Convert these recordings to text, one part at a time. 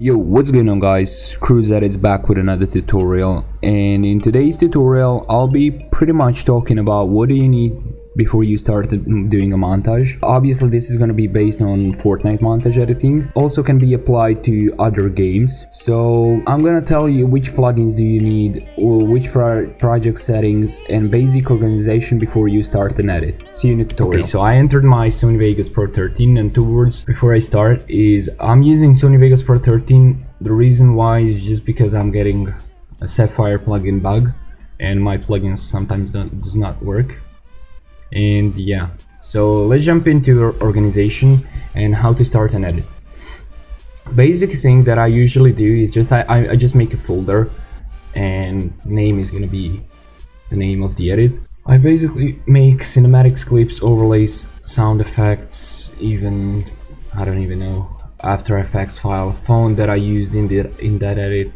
Yo, what's going on guys? Cruz is back with another tutorial, and in today's tutorial I'll be pretty much talking about what do you need before you start doing a montage. Obviously this is going to be based on Fortnite montage editing, also can be applied to other games. So I'm gonna tell you which plugins do you need, or which project settings and basic organization before you start an edit. See you in the tutorial. Okay, so I entered my Sony Vegas Pro 13, and 2 words before I start is I'm using Sony Vegas Pro 13. The reason why is just because I'm getting a Sapphire plugin bug and my plugins sometimes does not work. And yeah, so let's jump into organization and how to start an edit. Basic thing that I usually do is just I just make a folder, and name is gonna be the name of the edit. I basically make cinematics, clips, overlays, sound effects, even I don't even know, After Effects file, font that I used in that edit,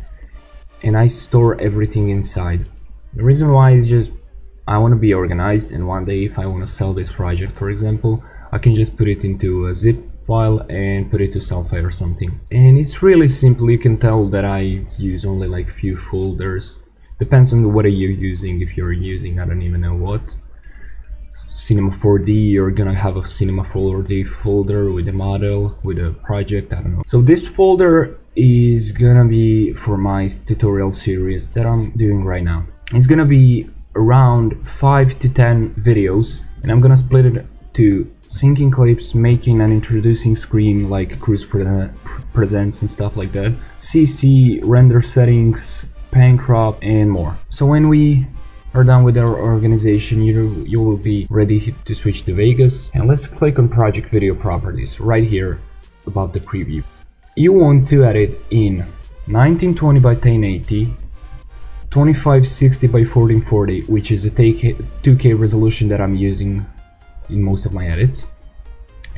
and I store everything inside. The reason why is just I want to be organized, and one day if I want to sell this project, for example, I can just put it into a zip file and put it to Sapphire or something. And it's really simple. You can tell that I use only like few folders. Depends on what are you using. If you're using I don't even know what, Cinema 4D, you're gonna have a Cinema 4D folder with a model, with a project, I don't know. So this folder is gonna be for my tutorial series that I'm doing right now. It's gonna be around 5 to 10 videos, and I'm gonna split it to syncing clips, making and introducing screen like Cruz presents and stuff like that, CC, render settings, pan crop, and more. So when we are done with our organization, you will be ready to switch to Vegas, and let's click on project video properties right here about the preview. You want to edit in 1920 by 1080, 2560 by 1440, which is a 2K resolution that I'm using in most of my edits,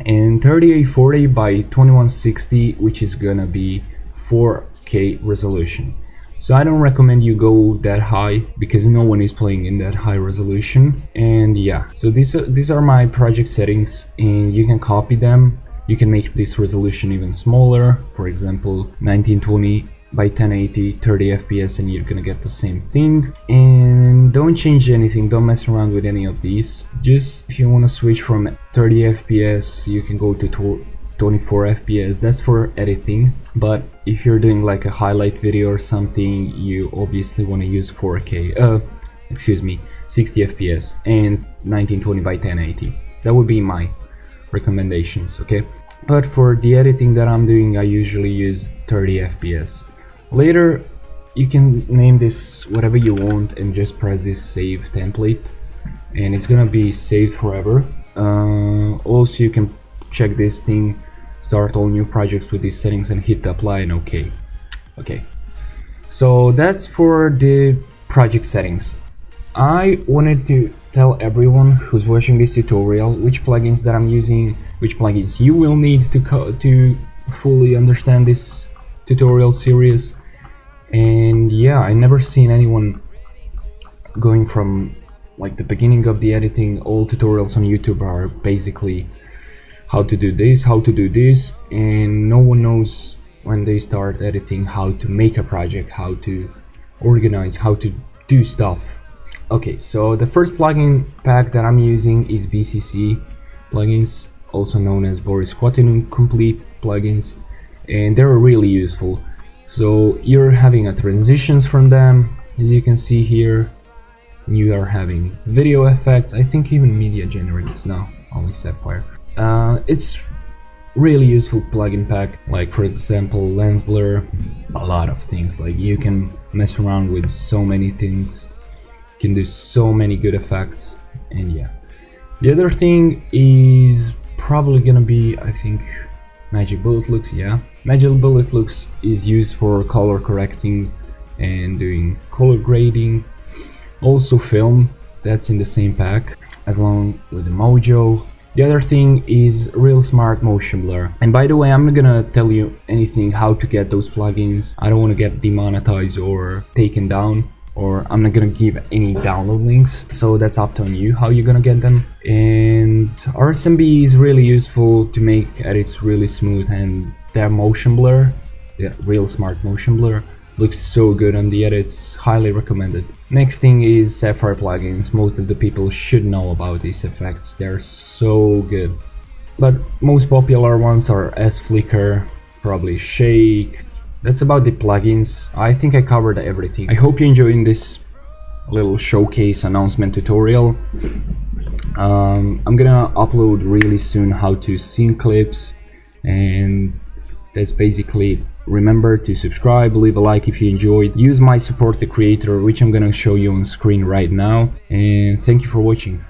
and 3840 by 2160, which is gonna be 4K resolution. So I don't recommend you go that high because no one is playing in that high resolution. And yeah, so these are my project settings, and you can copy them. You can make this resolution even smaller, for example 1920 by 1080, 30 FPS, and you're gonna get the same thing. And don't change anything, don't mess around with any of these. Just if you want to switch from 30 FPS, you can go to 24 FPS, that's for editing. But if you're doing like a highlight video or something, you obviously want to use 60 FPS and 1920 by 1080. That would be my recommendations, okay? But for the editing that I'm doing, I usually use 30 FPS. Later you can name this whatever you want and just press this save template, and it's gonna be saved forever. Also you can check this thing, start all new projects with these settings, and hit apply and okay. So that's for the project settings. I wanted to tell everyone who's watching this tutorial which plugins that I'm using, which plugins you will need to fully understand this tutorial series. And yeah, I never seen anyone going from like the beginning of the editing. All tutorials on YouTube are basically how to do this, how to do this, and no one knows when they start editing how to make a project, how to organize, how to do stuff. Okay, so the first plugin pack that I'm using is BCC plugins, also known as Boris Kotynin complete plugins, and they're really useful. So you're having a transitions from them, as you can see here. You are having video effects, I think even media generators now, only Sapphire. It's really useful plugin pack, like for example lens blur, a lot of things. Like you can mess around with so many things, you can do so many good effects. And yeah, the other thing is probably gonna be, I think, Magic Bullet Looks. Yeah, Magic Bullet Looks is used for color correcting and doing color grading. Also film, that's in the same pack, as long with the Mojo. The other thing is Real Smart Motion Blur. And by the way, I'm not gonna tell you anything how to get those plugins. I don't want to get demonetized or taken down, or I'm not gonna give any download links, so that's up to you how you're gonna get them. And RSMB is really useful to make edits really smooth, and their motion blur the real smart motion blur. Looks so good on the edits, highly recommended. Next thing is Sapphire plugins. Most of the people should know about these effects, they're so good. But most popular ones are S-Flicker, probably Shake. That's about the plugins. I think I covered everything. I hope you're enjoying this little showcase announcement tutorial. I'm gonna upload really soon how to sync clips, and that's basically it. Remember to subscribe, leave a like if you enjoyed, use my support the creator, which I'm gonna show you on screen right now, and thank you for watching.